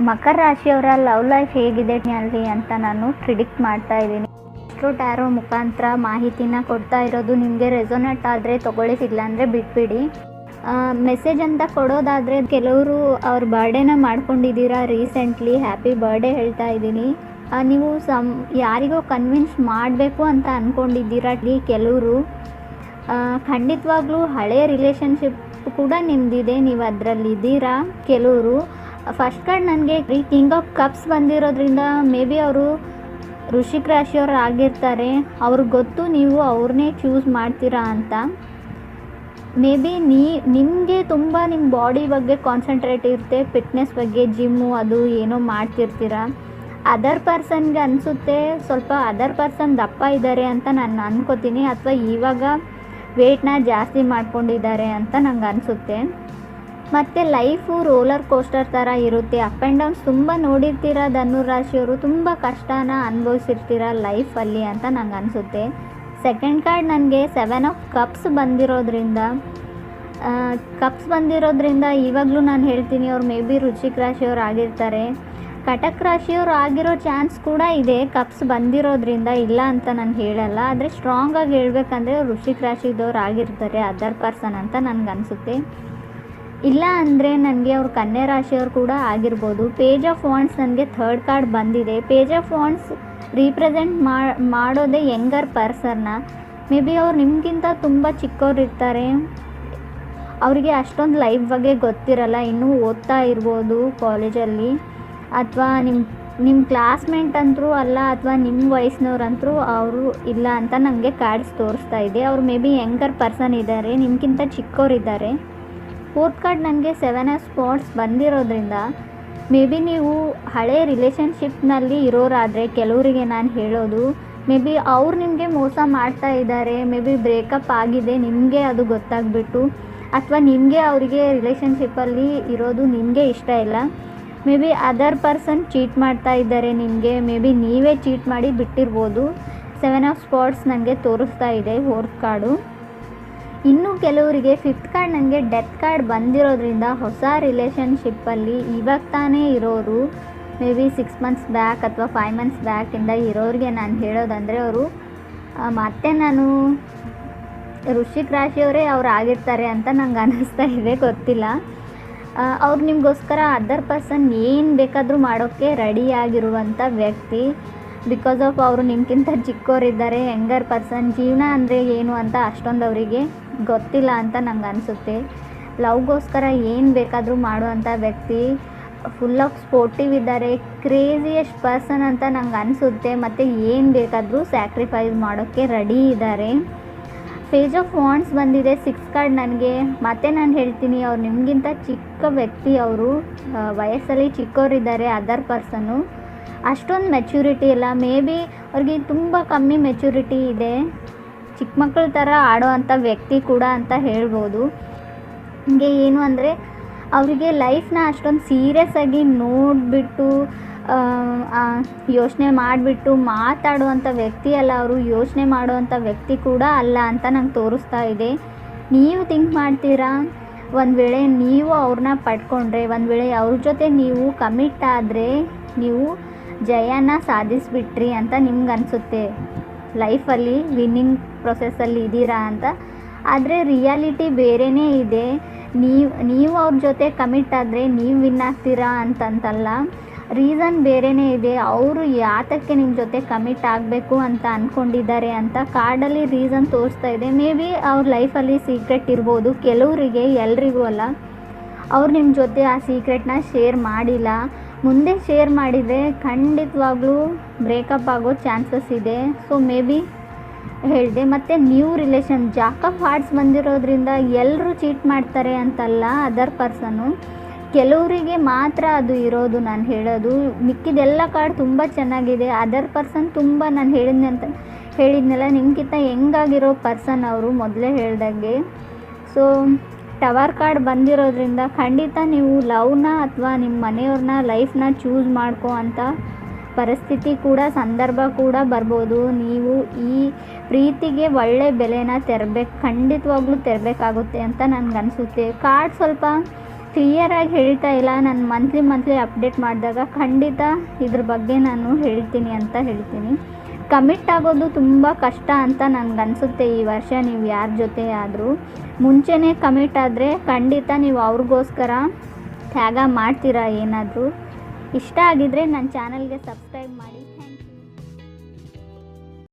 ಮಕರ ರಾಶಿಯವರ love life ಹೇಗಿದೆ ಅಲ್ಲಿ ಅಂತ ನಾನು ಪ್ರಿಡಿಕ್ಟ್ ಮಾಡ್ತಾ ಇದ್ದೀನಿ. ಟ್ಯಾರೋ ಮುಖಾಂತರ ಮಾಹಿತಿನ ಕೊಡ್ತಾ ಇರೋದು. ನಿಮಗೆ ರೆಸೊನೇಟ್ ಆದರೆ ತೊಗೊಳ್ಳಿ, ಇಲ್ಲ ಅಂದರೆ ಬಿಟ್ಬಿಡಿ. ಮೆಸೇಜ್ ಅಂತ ಕೊಡೋದಾದರೆ, ಕೆಲವರು ಅವ್ರ ಬರ್ಡೇನ ಮಾಡ್ಕೊಂಡಿದ್ದೀರಾ ರೀಸೆಂಟ್ಲಿ, ಹ್ಯಾಪಿ ಬರ್ಡೇ ಹೇಳ್ತಾ ಇದ್ದೀನಿ. ನೀವು ಯಾರಿಗೋ ಕನ್ವಿನ್ಸ್ ಮಾಡಬೇಕು ಅಂತ ಅಂದ್ಕೊಂಡಿದ್ದೀರಾ. ಕೆಲವರು ಖಂಡಿತವಾಗ್ಲೂ ಹಳೆಯ ರಿಲೇಷನ್ಶಿಪ್ ಕೂಡ ನಿಮ್ಮದಿದೆ, ನೀವು ಅದರಲ್ಲಿದ್ದೀರಾ. ಕೆಲವರು ಫಸ್ಟ್ ಕಾರ್ಡ್ ನನಗೆ ಕಿಂಗ್ ಆಫ್ ಕಪ್ಸ್ ಬಂದಿರೋದ್ರಿಂದ ಮೇ ಬಿ ಅವರು ವೃಶ್ಚಿಕ ರಾಶಿಯವರು ಆಗಿರ್ತಾರೆ. ಅವ್ರಿಗೆ ಗೊತ್ತು ನೀವು ಅವ್ರನ್ನೇ ಚೂಸ್ ಮಾಡ್ತೀರಾ ಅಂತ. ಮೇ ಬಿ ನಿಮಗೆ ತುಂಬ ನಿಮ್ಮ ಬಾಡಿ ಬಗ್ಗೆ ಕಾನ್ಸಂಟ್ರೇಟ್ ಇರುತ್ತೆ, ಫಿಟ್ನೆಸ್ ಬಗ್ಗೆ, ಜಿಮ್ಮು ಅದು ಏನೋ ಮಾಡ್ತಿರ್ತೀರ. ಅದರ್ ಪರ್ಸನ್ಗೆ ಅನಿಸುತ್ತೆ ಸ್ವಲ್ಪ ಅದರ್ ಪರ್ಸನ್ ದಪ್ಪ ಇದ್ದಾರೆ ಅಂತ ನಾನು ಅನ್ಕೋತೀನಿ, ಅಥವಾ ಇವಾಗ ವೆಯ್ಟ್ನ ಜಾಸ್ತಿ ಮಾಡ್ಕೊಂಡಿದ್ದಾರೆ ಅಂತ ನಂಗೆ ಅನಿಸುತ್ತೆ. ಮತ್ತು ಲೈಫು ರೋಲರ್ ಕೋಸ್ಟರ್ ಥರ ಇರುತ್ತೆ, ಅಪ್ ಆ್ಯಂಡ್ ಡೌನ್ಸ್ ತುಂಬ ನೋಡಿರ್ತೀರ. ಧನುರಾಶಿಯವರು ತುಂಬ ಕಷ್ಟನ ಅನುಭವಿಸಿರ್ತೀರ ಲೈಫಲ್ಲಿ ಅಂತ ನಂಗೆ ಅನಿಸುತ್ತೆ. ಸೆಕೆಂಡ್ ಕಾರ್ಡ್ ನನಗೆ 7 ಆಫ್ ಕಪ್ಸ್ ಬಂದಿರೋದ್ರಿಂದ ಇವಾಗಲೂ ನಾನು ಹೇಳ್ತೀನಿ ಅವ್ರು ಮೇ ಬಿ ವೃಶ್ಚಿಕ ರಾಶಿಯವ್ರು ಆಗಿರ್ತಾರೆ. ಕಟಕ್ ರಾಶಿಯವ್ರು ಆಗಿರೋ ಚಾನ್ಸ್ ಕೂಡ ಇದೆ ಕಪ್ಸ್ ಬಂದಿರೋದ್ರಿಂದ, ಇಲ್ಲ ಅಂತ ನಾನು ಹೇಳಲ್ಲ. ಆದರೆ ಸ್ಟ್ರಾಂಗಾಗಿ ಹೇಳಬೇಕಂದ್ರೆ ವೃಶ್ಚಿಕ ರಾಶಿದವ್ರು ಆಗಿರ್ತಾರೆ ಅದರ್ ಪರ್ಸನ್ ಅಂತ ನನಗನ್ಸುತ್ತೆ. ಇಲ್ಲ ಅಂದರೆ ನನಗೆ ಅವ್ರು ಕನ್ಯಾ ರಾಶಿಯವ್ರು ಕೂಡ ಆಗಿರ್ಬೋದು. ಪೇಜ್ ಆಫ್ ವಾಂಡ್ಸ್ ನನಗೆ ಥರ್ಡ್ ಕಾರ್ಡ್ ಬಂದಿದೆ. ಪೇಜ್ ಆಫ್ ವಾಂಡ್ಸ್ ರೀಪ್ರೆಸೆಂಟ್ ಮಾಡೋದೇ ಯಂಗರ್ ಪರ್ಸನ್ನ. ಮೇ ಬಿ ಅವ್ರು ನಿಮಗಿಂತ ತುಂಬ ಚಿಕ್ಕವ್ರು ಇರ್ತಾರೆ, ಅವರಿಗೆ ಅಷ್ಟೊಂದು ಲೈಫ್ ಬಗ್ಗೆ ಗೊತ್ತಿರಲ್ಲ, ಇನ್ನೂ ಓದ್ತಾ ಇರ್ಬೋದು ಕಾಲೇಜಲ್ಲಿ, ಅಥವಾ ನಿಮ್ಮ ಕ್ಲಾಸ್ಮೇಟ್ ಅಂತರೂ ಅಲ್ಲ, ಅಥವಾ ನಿಮ್ಮ ವಯಸ್ಸಿನವ್ರಂತರೂ ಅವರು ಇಲ್ಲ ಅಂತ ನನಗೆ ಕಾರ್ಡ್ಸ್ ತೋರಿಸ್ತಾ ಇದೆ. ಅವ್ರು ಮೇ ಬಿ ಯಂಗರ್ ಪರ್ಸನ್ ಇದ್ದಾರೆ, ನಿಮಗಿಂತ ಚಿಕ್ಕವರಿದ್ದಾರೆ. ಫೋರ್ತ್ ಕಾರ್ಡ್ ನನಗೆ 7 ಆಫ್ ಸ್ಪಾಟ್ಸ್ ಬಂದಿರೋದ್ರಿಂದ ಮೇ ಬಿ ನೀವು ಹಳೆ ರಿಲೇಷನ್ಶಿಪ್ನಲ್ಲಿ ಇರೋರಾದರೆ, ಕೆಲವರಿಗೆ ನಾನು ಹೇಳೋದು, ಮೇ ಬಿ ಅವ್ರು ನಿಮಗೆ ಮೋಸ ಮಾಡ್ತಾ ಇದ್ದಾರೆ, ಮೇ ಬಿ ಬ್ರೇಕಪ್ ಆಗಿದೆ, ನಿಮಗೆ ಅದು ಗೊತ್ತಾಗ್ಬಿಟ್ಟು, ಅಥವಾ ನಿಮಗೆ ಅವರಿಗೆ ರಿಲೇಷನ್ಶಿಪ್ಪಲ್ಲಿ ಇರೋದು ನಿಮಗೆ ಇಷ್ಟ ಇಲ್ಲ. May be other person cheat ಮಾಡ್ತಾ ಇದ್ದಾರೆ ನಿಮಗೆ, ಮೇ ಬಿ ನೀವೇ ಚೀಟ್ ಮಾಡಿ ಬಿಟ್ಟಿರ್ಬೋದು. 7 ಆಫ್ ಸ್ಪಾಟ್ಸ್ ನನಗೆ ತೋರಿಸ್ತಾ ಇದೆ ಫೋರ್ತ್ ಕಾರ್ಡು. ಇನ್ನು ಕೆಲವರಿಗೆ ಫಿಫ್ತ್ ಕಾರ್ಡ್ ನನಗೆ ಡೆತ್ ಕಾರ್ಡ್ ಬಂದಿರೋದ್ರಿಂದ ಹೊಸ ರಿಲೇಷನ್ಶಿಪ್ಪಲ್ಲಿ ಇವಾಗ ತಾನೇ ಇರೋರು, ಮೇ ಬಿ 6 ಮಂತ್ಸ್ ಬ್ಯಾಕ್ ಅಥವಾ 5 ಮಂತ್ಸ್ ಬ್ಯಾಕಿಂದ ಇರೋರಿಗೆ ನಾನು ಹೇಳೋದಂದರೆ, ಅವರು ಮತ್ತೆ ನಾನು ವೃಶ್ಚಿಕ ರಾಶಿಯವರೇ ಅವ್ರು ಆಗಿರ್ತಾರೆ ಅಂತ ನಂಗೆ ಅನ್ನಿಸ್ತಾ ಇದೆ, ಗೊತ್ತಿಲ್ಲ. ಅವ್ರು ನಿಮಗೋಸ್ಕರ ಅದರ್ ಪರ್ಸನ್ ಏನು ಬೇಕಾದರೂ ಮಾಡೋಕ್ಕೆ ರೆಡಿಯಾಗಿರುವಂಥ ವ್ಯಕ್ತಿ. ಬಿಕಾಸ್ ಆಫ್ ಅವರು ನಿಮ್ಗಿಂತ ಚಿಕ್ಕವರಿದ್ದಾರೆ, ಯಂಗರ್ ಪರ್ಸನ್. ಜೀವನ ಅಂದರೆ ಏನು ಅಂತ ಅಷ್ಟೊಂದು ಅವರಿಗೆ ಗೊತ್ತಿಲ್ಲ ಅಂತ ನಂಗೆ ಅನಿಸುತ್ತೆ. ಲವ್ಗೋಸ್ಕರ ಏನು ಬೇಕಾದರೂ ಮಾಡುವಂಥ ವ್ಯಕ್ತಿ, ಫುಲ್ ಆಫ್ ಸ್ಪೋರ್ಟಿವ್ ಇದ್ದಾರೆ, ಕ್ರೇಜಿಯೆಸ್ಟ್ ಪರ್ಸನ್ ಅಂತ ನಂಗೆ ಅನಿಸುತ್ತೆ. ಮತ್ತು ಏನು ಬೇಕಾದರೂ ಸ್ಯಾಕ್ರಿಫೈಸ್ ಮಾಡೋಕ್ಕೆ ರೆಡಿ ಇದ್ದಾರೆ. ಪೇಜ್ ಆಫ್ ವಾಂಡ್ಸ್ ಬಂದಿದೆ 6 ಕಾರ್ಡ್ ನನಗೆ. ಮತ್ತೆ ನಾನು ಹೇಳ್ತೀನಿ, ಅವ್ರು ನಿಮಗಿಂತ ಚಿಕ್ಕ ವ್ಯಕ್ತಿ, ಅವರು ವಯಸ್ಸಲ್ಲಿ ಚಿಕ್ಕವರಿದ್ದಾರೆ ಅದರ್ ಪರ್ಸನ್ನು. ಅಷ್ಟೊಂದು ಮೆಚ್ಯೂರಿಟಿ ಇಲ್ಲ, ಮೇ ಬಿ ಅವ್ರಿಗೆ ತುಂಬ ಕಮ್ಮಿ ಮೆಚ್ಯೂರಿಟಿ ಇದೆ, ಚಿಕ್ಕ ಮಕ್ಕಳ ಥರ ಆಡೋ ಅಂಥ ವ್ಯಕ್ತಿ ಕೂಡ ಅಂತ ಹೇಳ್ಬೋದು. ಹೀಗೆ ಏನು ಅಂದರೆ ಅವರಿಗೆ ಲೈಫ್ನ ಅಷ್ಟೊಂದು ಸೀರಿಯಸ್ ಆಗಿ ನೋಡಿಬಿಟ್ಟು ಯೋಚನೆ ಮಾಡಿಬಿಟ್ಟು ಮಾತಾಡುವಂಥ ವ್ಯಕ್ತಿ ಅಲ್ಲ ಅವರು, ಯೋಚನೆ ಮಾಡುವಂಥ ವ್ಯಕ್ತಿ ಕೂಡ ಅಲ್ಲ ಅಂತ ನಂಗೆ ತೋರಿಸ್ತಾ ಇದೆ. ನೀವು ಥಿಂಕ್ ಮಾಡ್ತೀರಾ, ಒಂದು ವೇಳೆ ನೀವು ಅವ್ರನ್ನ ಪಡ್ಕೊಂಡ್ರೆ, ಒಂದು ವೇಳೆ ಅವ್ರ ಜೊತೆ ನೀವು ಕಮಿಟ್ ಆದರೆ ನೀವು ಜಯನ ಸಾಧಿಸಿಬಿಟ್ರಿ ಅಂತ ನಿಮ್ಗೆ ಅನಿಸುತ್ತೆ, ಲೈಫಲ್ಲಿ ವಿನ್ನಿಂಗ್ ಪ್ರೊಸೆಸ್ಸಲ್ಲಿ ಇದ್ದೀರಾ ಅಂತ. ಆದರೆ ರಿಯಾಲಿಟಿ ಬೇರೆಯೇ ಇದೆ. ನೀವು ಅವ್ರ ಜೊತೆ ಕಮಿಟ್ ಆದರೆ ನೀವು ವಿನ್ ಆಗ್ತೀರಾ ಅಂತಂತಲ್ಲ, ರೀಸನ್ ಬೇರೆಯೇ ಇದೆ. ಅವರು ಯಾತಕ್ಕೆ ನಿಮ್ಮ ಜೊತೆ ಕಮಿಟ್ ಆಗಬೇಕು ಅಂತ ಅಂದ್ಕೊಂಡಿದ್ದಾರೆ ಅಂತ ಕಾರ್ಡಲ್ಲಿ ರೀಸನ್ ತೋರಿಸ್ತಾ ಇದೆ. ಮೇ ಬಿ ಅವ್ರ ಲೈಫಲ್ಲಿ ಸೀಕ್ರೆಟ್ ಇರ್ಬೋದು, ಕೆಲವರಿಗೆ, ಎಲ್ರಿಗೂ ಅಲ್ಲ. ಅವ್ರು ನಿಮ್ಮ ಜೊತೆ ಆ ಸೀಕ್ರೆಟ್ನ ಶೇರ್ ಮಾಡಿಲ್ಲ, ಮುಂದೆ ಶೇರ್ ಮಾಡಿದರೆ ಖಂಡಿತವಾಗ್ಲೂ ಬ್ರೇಕಪ್ ಆಗೋ ಚಾನ್ಸಸ್ ಇದೆ. ಸೊ ಮೇ ಬಿ ಹೇಳಿದೆ. ಮತ್ತು new relation Jack of arts ಬಂದಿರೋದ್ರಿಂದ ಎಲ್ಲರೂ ಚೀಟ್ ಮಾಡ್ತಾರೆ ಅಂತಲ್ಲ ಅದರ್ ಪರ್ಸನ್ನು, ಕೆಲವರಿಗೆ ಮಾತ್ರ ಅದು ಇರೋದು ನಾನು ಹೇಳೋದು. ಮಿಕ್ಕಿದೆಲ್ಲ ಕಾರ್ಡ್ ತುಂಬ ಚೆನ್ನಾಗಿದೆ. ಅದರ್ ಪರ್ಸನ್ ತುಂಬ ನಾನು ಹೇಳಿದ್ನಲ್ಲ ನಿಮ್ಗಿಂತ ಹೆಂಗಾಗಿರೋ ಪರ್ಸನ್ ಅವರು, ಮೊದಲೇ ಹೇಳ್ದಂಗೆ. ಸೊ ಟವರ್ ಕಾರ್ಡ್ ಬಂದಿರೋದ್ರಿಂದ ಖಂಡಿತ ನೀವು ಲವ್ನ ಅಥವಾ ನಿಮ್ಮ ಮನೆಯವ್ರನ್ನ, ಲೈಫ್ನ ಚೂಸ್ ಮಾಡ್ಕೋ ಅಂತ ಪರಿಸ್ಥಿತಿ ಕೂಡ, ಸಂದರ್ಭ ಕೂಡ ಬರ್ಬೋದು. ನೀವು ಈ ಪ್ರೀತಿಗೆ ಒಳ್ಳೆ ಬೆಲೆನ ಖಂಡಿತವಾಗ್ಲೂ ತೆರಬೇಕಾಗುತ್ತೆ ಅಂತ ನನಗನ್ಸುತ್ತೆ. ಕಾರ್ಡ್ ಸ್ವಲ್ಪ ಕ್ಲಿಯರಾಗಿ ಹೇಳ್ತಾ ಇಲ್ಲ. ನಾನು ಮಂತ್ಲಿ ಅಪ್ಡೇಟ್ ಮಾಡಿದಾಗ ಖಂಡಿತ ಇದ್ರ ಬಗ್ಗೆ ನಾನು ಹೇಳ್ತೀನಿ ಅಂತ ಹೇಳ್ತೀನಿ. ಕಮಿಟ್ ಆಗೋದು ತುಂಬ ಕಷ್ಟ ಅಂತ ನನಗನ್ಸುತ್ತೆ ಈ ವರ್ಷ. ನೀವು ಯಾರ ಜೊತೆ ಆದರೂ ಮುಂಚೆನೇ ಕಮಿಟ್ ಆದರೆ ಖಂಡಿತ ನೀವು ಅವ್ರಿಗೋಸ್ಕರ ತ್ಯಾಗ ಮಾಡ್ತೀರಾ ಏನಾದರೂ. ಇಷ್ಟ ಆಗಿದ್ದರೆ ನನ್ನ ಚಾನಲ್ಗೆ ಸಬ್ಸ್ಕ್ರೈಬ್ ಮಾಡಿ.